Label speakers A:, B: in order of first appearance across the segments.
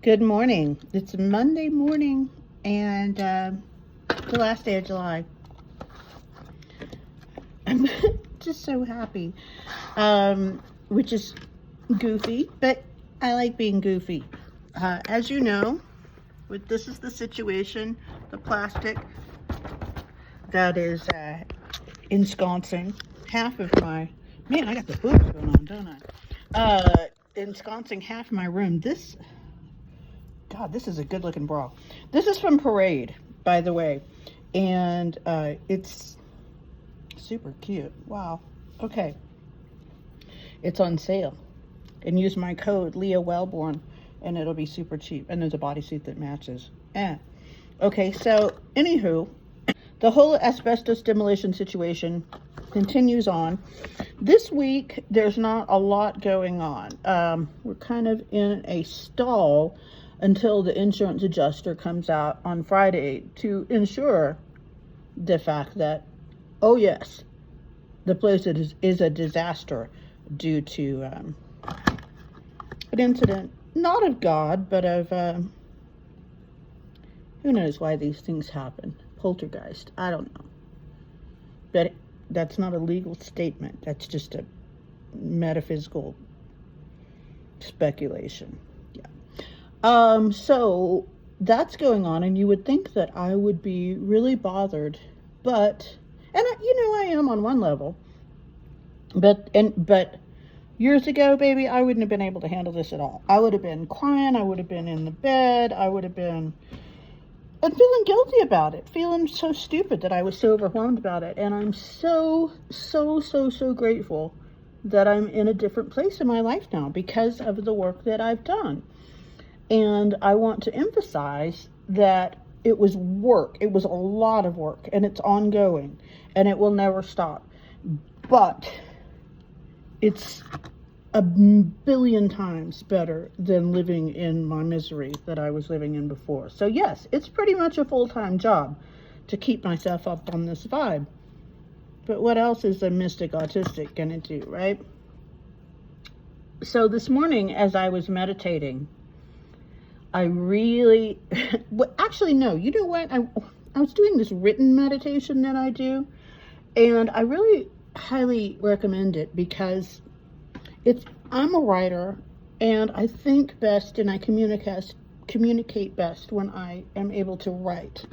A: Good morning. It's Monday morning and the last day of July. I'm just so happy, which is goofy, but I like being goofy. As you know, this is the situation, the plastic that is ensconcing half of my, man, I got the boobs going on, don't I? Ensconcing half my room. God, this is a good looking bra. This is from Parade, by the way. And it's super cute. Wow. Okay. It's on sale. And use my code Leah Wellborn and it'll be super cheap. And there's a bodysuit that matches. Okay, so anywho, the whole asbestos demolition situation continues on. This week, there's not a lot going on. We're kind of in a stall until the insurance adjuster comes out on Friday to ensure the fact that, oh yes, the place is a disaster due to an incident, not of God, but of, who knows why these things happen. Poltergeist, I don't know. But that's not a legal statement. That's just a metaphysical speculation. So that's going on, and you would think that I would be really bothered, but, and I am on one level, but years ago, baby, I wouldn't have been able to handle this at all. I would have been crying, I would have been in the bed, I would have been, and feeling guilty about it, feeling so stupid that I was so overwhelmed about it, and I'm so grateful that I'm in a different place in my life now because of the work that I've done. And I want to emphasize that it was work. It was a lot of work, and it's ongoing, and it will never stop. But it's a billion times better than living in my misery that I was living in before. So yes, it's pretty much a full-time job to keep myself up on this vibe. But what else is a mystic autistic gonna do, right? So this morning, as I was meditating, I really, well, actually, no, you know what? I was doing this written meditation that I do, and I really highly recommend it because I'm a writer, and I think best and I communicate best when I am able to write.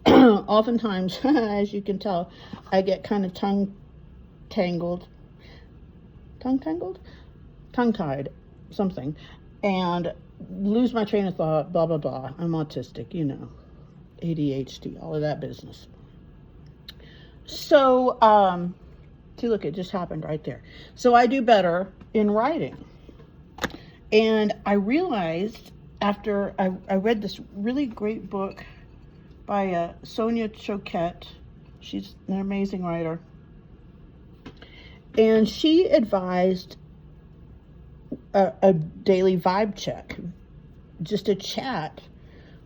A: Oftentimes, as you can tell, I get kind of tongue-tied, something, and lose my train of thought, blah, blah, blah. I'm autistic, ADHD, all of that business. So, see, look, it just happened right there. So I do better in writing. And I realized after I read this really great book by Sonia Choquette. She's an amazing writer. And she advised a daily vibe check, just a chat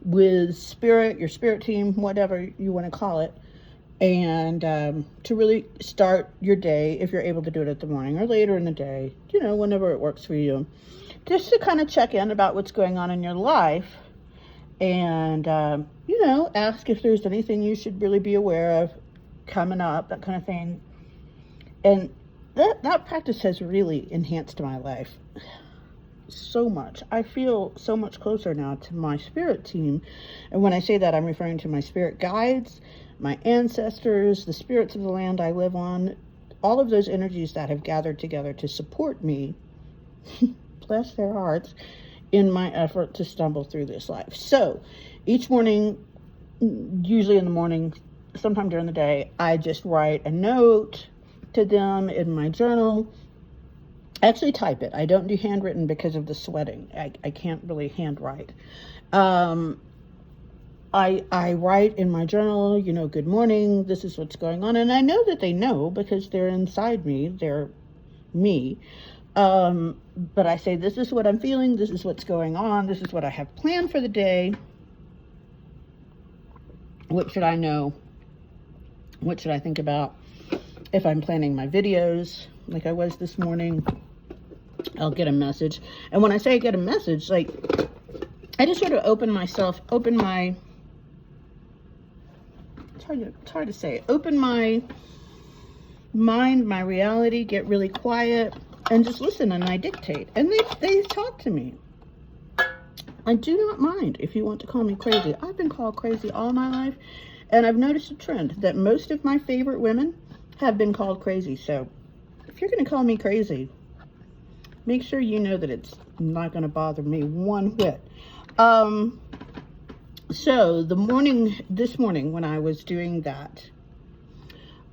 A: with spirit, your spirit team, whatever you want to call it, and to really start your day, if you're able to do it at the morning or later in the day, whenever it works for you, just to kind of check in about what's going on in your life and, ask if there's anything you should really be aware of coming up, that kind of thing. And that practice has really enhanced my life so much. I feel so much closer now to my spirit team. And when I say that, I'm referring to my spirit guides, my ancestors, the spirits of the land I live on, all of those energies that have gathered together to support me, bless their hearts, in my effort to stumble through this life. So each morning, usually in the morning, sometime during the day, I just write a note to them in my journal. I actually type it. I don't do handwritten because of the sweating. I can't really handwrite. I write in my journal, good morning, this is what's going on. And I know that they know because they're inside me. They're me. But I say, this is what I'm feeling. This is what's going on. This is what I have planned for the day. What should I know? What should I think about? If I'm planning my videos, like I was this morning, I'll get a message. And when I say I get a message, like I just sort of open my, it's hard to say, open my mind, my reality, get really quiet, and just listen, and I dictate. And they talk to me. I do not mind if you want to call me crazy. I've been called crazy all my life, and I've noticed a trend that most of my favorite women have been called crazy. So if you're going to call me crazy, make sure you know that it's not going to bother me one whit. So this morning when I was doing that,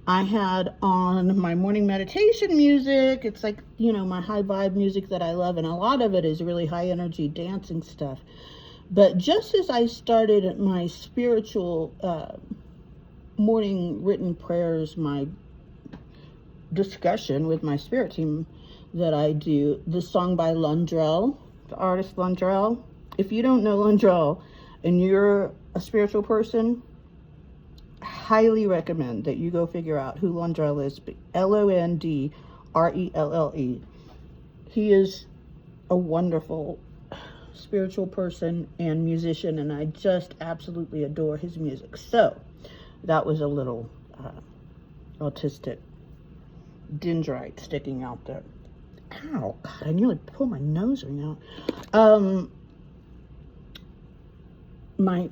A: I had on my morning meditation music. It's like, you know, my high vibe music that I love, and a lot of it is really high energy dancing stuff. But just as I started my spiritual morning written prayers, my discussion with my spirit team that I do, this song by Lundrell, the artist Lundrell. If you don't know Lundrell and you're a spiritual person, highly recommend that you go figure out who Lundrell is. Londrelle. He is a wonderful spiritual person and musician, and I just absolutely adore his music. So that was a little autistic dendrite sticking out there. Ow, God, I nearly pulled my nose ring out. My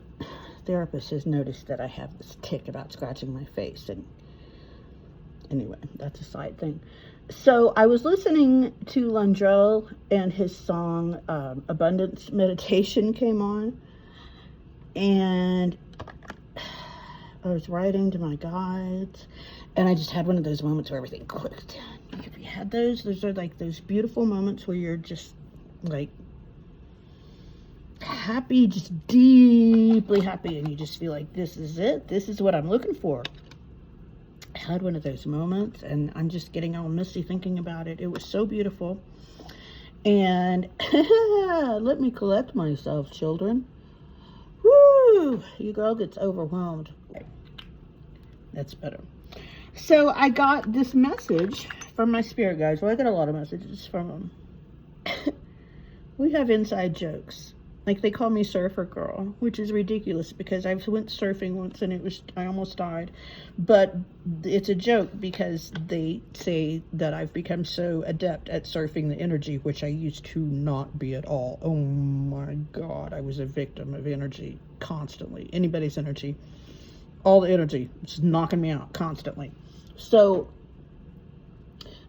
A: therapist has noticed that I have this tick about scratching my face, and anyway, that's a side thing. So I was listening to Lundrell, and his song Abundance Meditation came on, and I was writing to my guides, and I just had one of those moments where everything clicked. Have you had those? Those are like those beautiful moments where you're just like happy, just deeply happy, and you just feel like this is it. This is what I'm looking for. I had one of those moments, and I'm just getting all misty thinking about it. It was so beautiful. And let me collect myself, children. Woo! Your girl gets overwhelmed. That's better. So I got this message from my spirit guides. Well, I got a lot of messages from them. We have inside jokes. Like, they call me Surfer Girl, which is ridiculous because I went surfing once and I almost died. But it's a joke because they say that I've become so adept at surfing the energy, which I used to not be at all. Oh my God, I was a victim of energy constantly. Anybody's energy. All the energy, just knocking me out constantly. So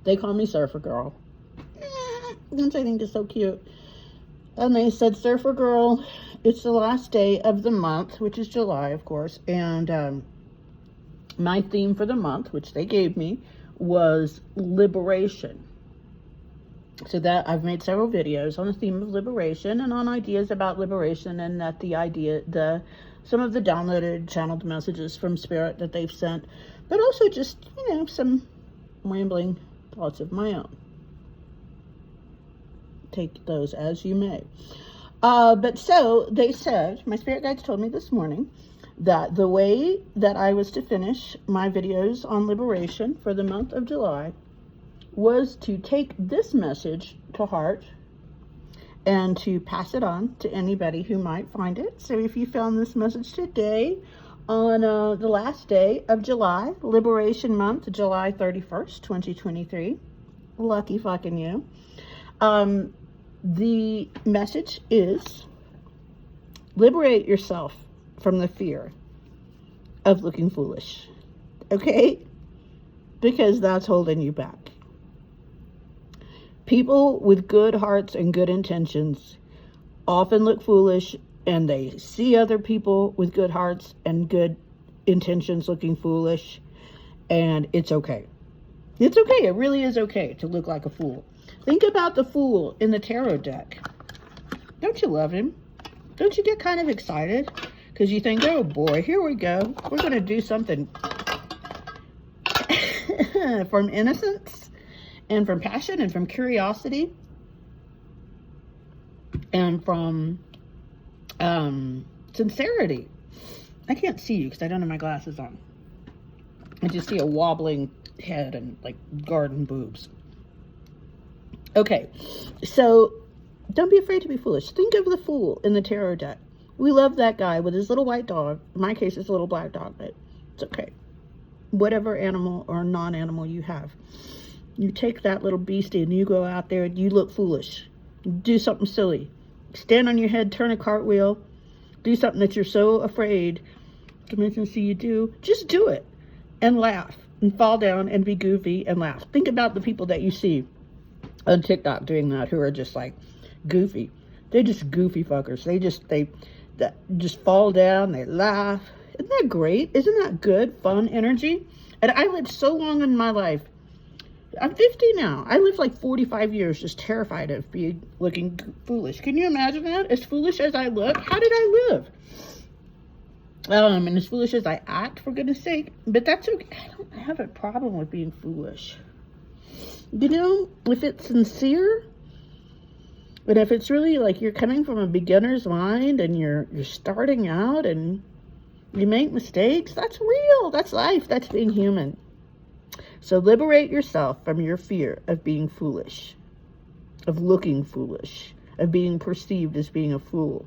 A: they call me Surfer Girl, which I think is so cute. And they said, Surfer Girl, it's the last day of the month, which is July, of course. And my theme for the month, which they gave me, was liberation. So that I've made several videos on the theme of liberation and on ideas about liberation, and that some of the downloaded channeled messages from Spirit that they've sent, but also just, some rambling thoughts of my own. Take those as you may. But so they said, my spirit guides told me this morning that the way that I was to finish my videos on liberation for the month of July was to take this message to heart and to pass it on to anybody who might find it. So if you found this message today on the last day of July, Liberation Month, July 31st, 2023, lucky fucking you. The message is liberate yourself from the fear of looking foolish, okay? Because that's holding you back. People with good hearts and good intentions often look foolish, and they see other people with good hearts and good intentions looking foolish, and it's okay. It's okay. It really is okay to look like a fool. Think about the fool in the tarot deck. Don't you love him? Don't you get kind of excited? Because you think, oh boy, here we go. We're going to do something from innocence and from passion and from curiosity and from sincerity. I can't see you because I don't have my glasses on. I just see a wobbling head and like garden boobs. Okay, so Don't be afraid to be foolish. Think of the fool in the tarot deck. We love that guy with his little white dog. In my case, it's a little black dog, but it's okay. Whatever animal or non-animal you have. You take that little beastie and you go out there and you look foolish. Do something silly. Stand on your head, turn a cartwheel. Do something that you're so afraid to see you do. Just do it. And laugh. And fall down and be goofy and laugh. Think about the people that you see on TikTok doing that who are just like goofy. They're just goofy fuckers. They just fall down, they laugh. Isn't that great? Isn't that good, fun energy? And I lived so long in my life. I'm 50 now. I lived like 45 years just terrified of looking foolish. Can you imagine that? As foolish as I look, how did I live? And as foolish as I act, for goodness sake. But that's okay. I don't have a problem with being foolish. You know, if it's sincere, and if it's really like you're coming from a beginner's mind and you're starting out and you make mistakes, that's real. That's life. That's being human. So liberate yourself from your fear of being foolish, of looking foolish, of being perceived as being a fool.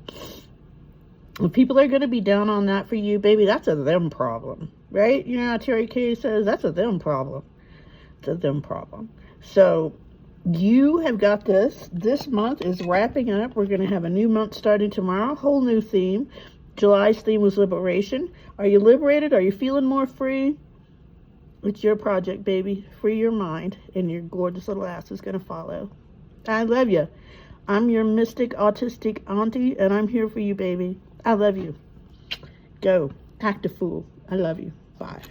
A: If people are going to be down on that for you, baby, that's a them problem, right? You know how Terry Kay says, that's a them problem. It's a them problem. So you have got this. This month is wrapping up. We're going to have a new month starting tomorrow, whole new theme. July's theme was liberation. Are you liberated? Are you feeling more free? It's your project, baby. Free your mind, and your gorgeous little ass is going to follow. I love you. I'm your mystic, autistic auntie, and I'm here for you, baby. I love you. Go. Act a fool. I love you. Bye.